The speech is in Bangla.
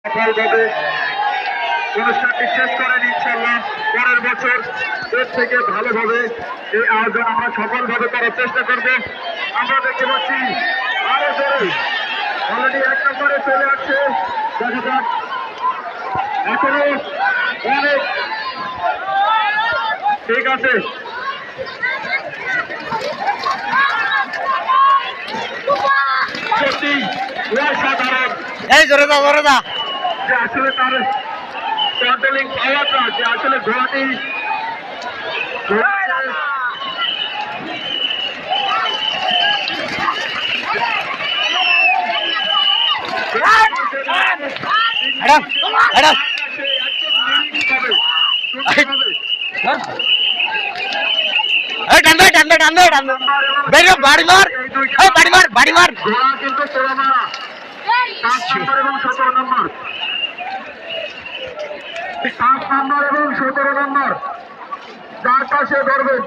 সফলভাবে অনুষ্ঠানটি শেষ করেন ইনশাল্লাহ পরের বছর এর থেকে ভালোভাবে এই আয়োজন আমরা সফলভাবে করার চেষ্টা করব। আমরা দেখতে পাচ্ছি আরো জোরে অলরেডি 1 নম্বরে চলে আসছে, দেখা যাক এখনো অনেক ঠিক আছে। সত্যি অসাধারণ এই জোরে যা যে আসলে তার কন্ট্রোলিং পাওয়ারটা যে আসলে ঘোড়াটি বাড়ি মার ঘোড়া কিন্তু 16 মারা 5 নম্বর এবং 17 নম্বর 5 নম্বর এবং 17 নম্বর চার পাশে ধরবেন।